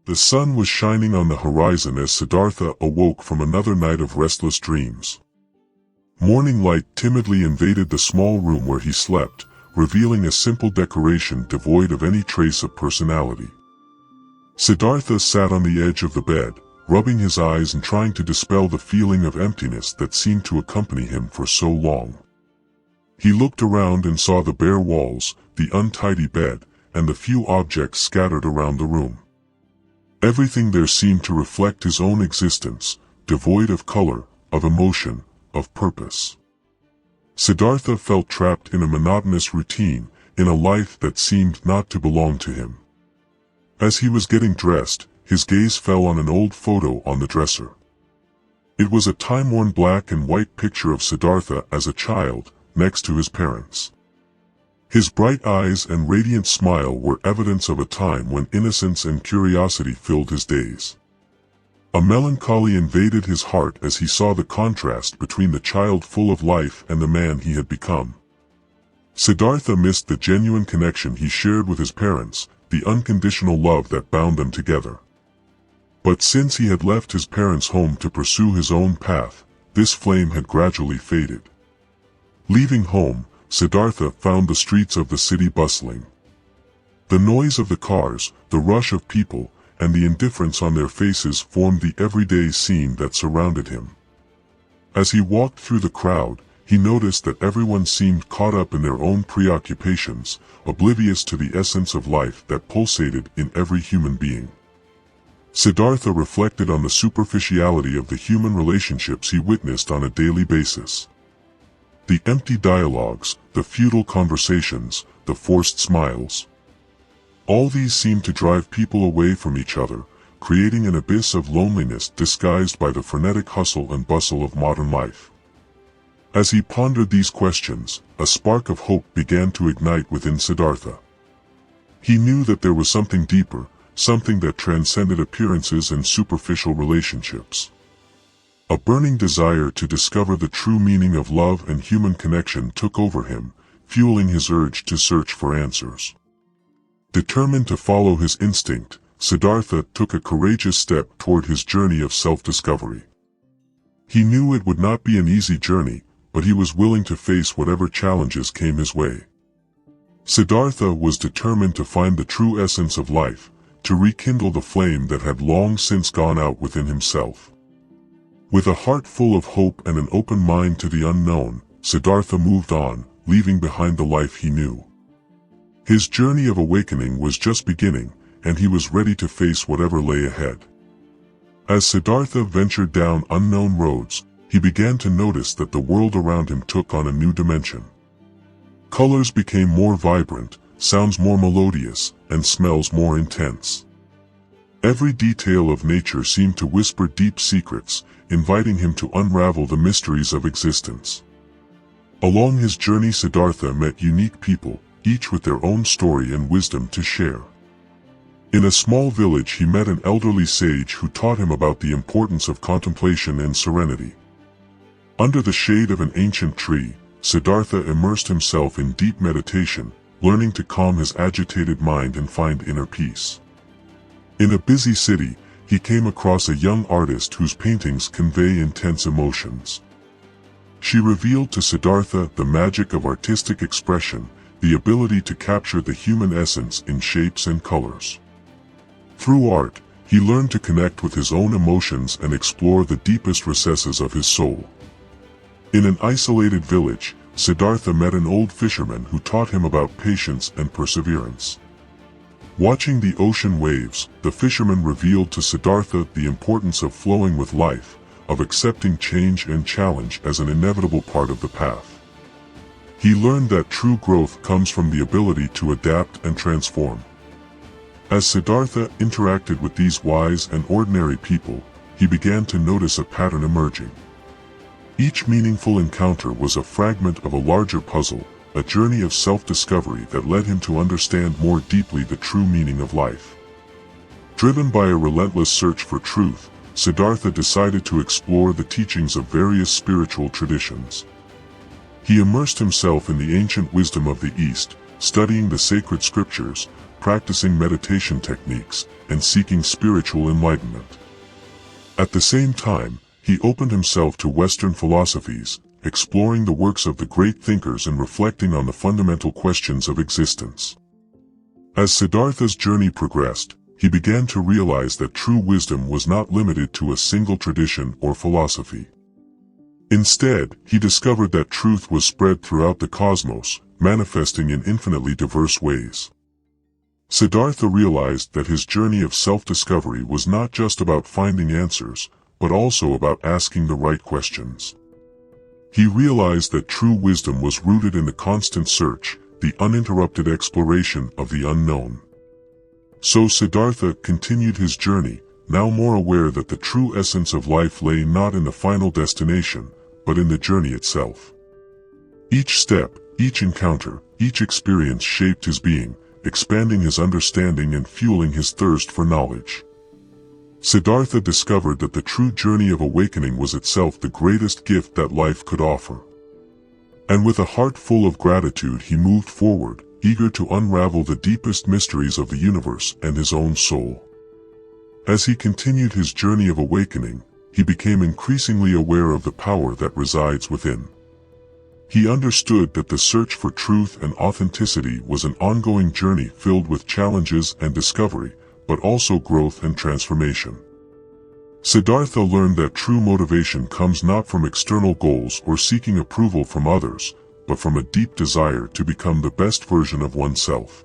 The sun was shining on the horizon as Siddhartha awoke from another night of restless dreams. Morning light timidly invaded the small room where he slept, revealing a simple decoration devoid of any trace of personality. Siddhartha sat on the edge of the bed, rubbing his eyes and trying to dispel the feeling of emptiness that seemed to accompany him for so long. He looked around and saw the bare walls, the untidy bed, and the few objects scattered around the room. Everything there seemed to reflect his own existence, devoid of color, of emotion, of purpose. Siddhartha felt trapped in a monotonous routine, in a life that seemed not to belong to him. As he was getting dressed, his gaze fell on an old photo on the dresser. It was a time-worn black and white picture of Siddhartha as a child, next to his parents. His bright eyes and radiant smile were evidence of a time when innocence and curiosity filled his days. A melancholy invaded his heart as he saw the contrast between the child full of life and the man he had become. Siddhartha missed the genuine connection he shared with his parents, the unconditional love that bound them together. But since he had left his parents' home to pursue his own path, this flame had gradually faded. Leaving home, Siddhartha found the streets of the city bustling. The noise of the cars, the rush of people, and the indifference on their faces formed the everyday scene that surrounded him. As he walked through the crowd, he noticed that everyone seemed caught up in their own preoccupations, oblivious to the essence of life that pulsated in every human being. Siddhartha reflected on the superficiality of the human relationships he witnessed on a daily basis. The empty dialogues, the futile conversations, the forced smiles. All these seemed to drive people away from each other, creating an abyss of loneliness disguised by the frenetic hustle and bustle of modern life. As he pondered these questions, a spark of hope began to ignite within Siddhartha. He knew that there was something deeper, something that transcended appearances and superficial relationships. A burning desire to discover the true meaning of love and human connection took over him, fueling his urge to search for answers. Determined to follow his instinct, Siddhartha took a courageous step toward his journey of self-discovery. He knew it would not be an easy journey, but he was willing to face whatever challenges came his way. Siddhartha was determined to find the true essence of life, to rekindle the flame that had long since gone out within himself. With a heart full of hope and an open mind to the unknown, Siddhartha moved on, leaving behind the life he knew. His journey of awakening was just beginning, and he was ready to face whatever lay ahead. As Siddhartha ventured down unknown roads, he began to notice that the world around him took on a new dimension. Colors became more vibrant, sounds more melodious, and smells more intense. Every detail of nature seemed to whisper deep secrets, inviting him to unravel the mysteries of existence. Along his journey, Siddhartha met unique people, each with their own story and wisdom to share. In a small village he met an elderly sage who taught him about the importance of contemplation and serenity. Under the shade of an ancient tree, Siddhartha immersed himself in deep meditation, learning to calm his agitated mind and find inner peace. In a busy city, he came across a young artist whose paintings convey intense emotions. She revealed to Siddhartha the magic of artistic expression, the ability to capture the human essence in shapes and colors. Through art, he learned to connect with his own emotions and explore the deepest recesses of his soul. In an isolated village, Siddhartha met an old fisherman who taught him about patience and perseverance. Watching the ocean waves, the fisherman revealed to Siddhartha the importance of flowing with life, of accepting change and challenge as an inevitable part of the path. He learned that true growth comes from the ability to adapt and transform. As Siddhartha interacted with these wise and ordinary people, he began to notice a pattern emerging. Each meaningful encounter was a fragment of a larger puzzle, a journey of self-discovery that led him to understand more deeply the true meaning of life. Driven by a relentless search for truth, Siddhartha decided to explore the teachings of various spiritual traditions. He immersed himself in the ancient wisdom of the East, studying the sacred scriptures, practicing meditation techniques, and seeking spiritual enlightenment. At the same time, he opened himself to Western philosophies, exploring the works of the great thinkers and reflecting on the fundamental questions of existence. As Siddhartha's journey progressed, he began to realize that true wisdom was not limited to a single tradition or philosophy. Instead, he discovered that truth was spread throughout the cosmos, manifesting in infinitely diverse ways. Siddhartha realized that his journey of self-discovery was not just about finding answers, but also about asking the right questions. He realized that true wisdom was rooted in the constant search, the uninterrupted exploration of the unknown. So Siddhartha continued his journey, now more aware that the true essence of life lay not in the final destination, but in the journey itself. Each step, each encounter, each experience shaped his being, expanding his understanding and fueling his thirst for knowledge. Siddhartha discovered that the true journey of awakening was itself the greatest gift that life could offer. And with a heart full of gratitude he moved forward, eager to unravel the deepest mysteries of the universe and his own soul. As he continued his journey of awakening, he became increasingly aware of the power that resides within. He understood that the search for truth and authenticity was an ongoing journey filled with challenges and discovery, but also growth and transformation. Siddhartha learned that true motivation comes not from external goals or seeking approval from others, but from a deep desire to become the best version of oneself.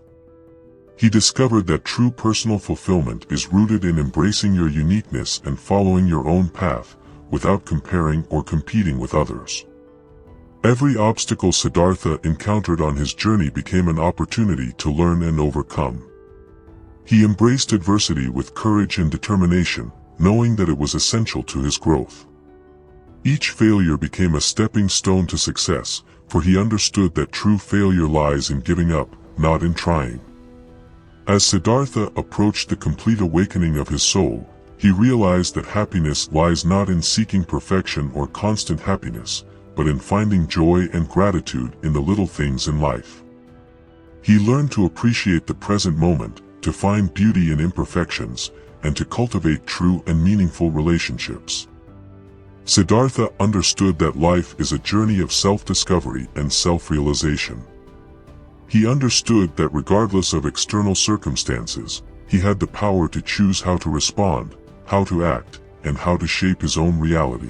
He discovered that true personal fulfillment is rooted in embracing your uniqueness and following your own path, without comparing or competing with others. Every obstacle Siddhartha encountered on his journey became an opportunity to learn and overcome. He embraced adversity with courage and determination, knowing that it was essential to his growth. Each failure became a stepping stone to success, for he understood that true failure lies in giving up, not in trying. As Siddhartha approached the complete awakening of his soul, he realized that happiness lies not in seeking perfection or constant happiness, but in finding joy and gratitude in the little things in life. He learned to appreciate the present moment, to find beauty in imperfections, and to cultivate true and meaningful relationships. Siddhartha understood that life is a journey of self-discovery and self-realization. He understood that regardless of external circumstances, he had the power to choose how to respond, how to act, and how to shape his own reality.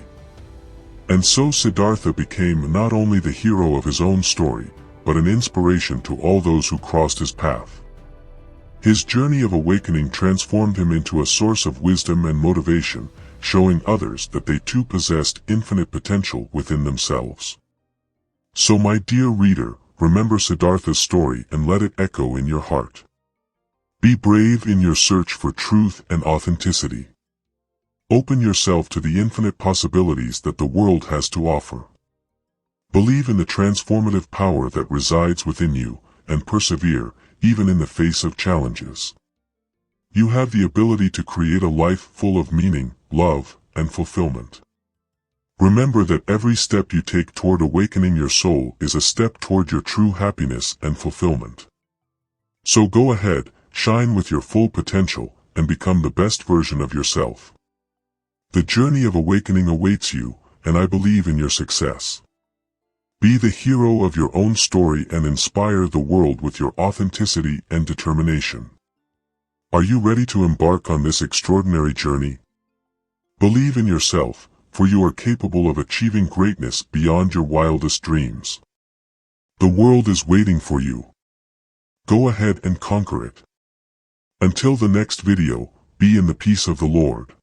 And so Siddhartha became not only the hero of his own story, but an inspiration to all those who crossed his path. His journey of awakening transformed him into a source of wisdom and motivation, showing others that they too possessed infinite potential within themselves. So my dear reader, remember Siddhartha's story and let it echo in your heart. Be brave in your search for truth and authenticity. Open yourself to the infinite possibilities that the world has to offer. Believe in the transformative power that resides within you, and persevere, even in the face of challenges. You have the ability to create a life full of meaning, love, and fulfillment. Remember that every step you take toward awakening your soul is a step toward your true happiness and fulfillment. So go ahead, shine with your full potential, and become the best version of yourself. The journey of awakening awaits you, and I believe in your success. Be the hero of your own story and inspire the world with your authenticity and determination. Are you ready to embark on this extraordinary journey? Believe in yourself, for you are capable of achieving greatness beyond your wildest dreams. The world is waiting for you. Go ahead and conquer it. Until the next video, be in the peace of the Lord.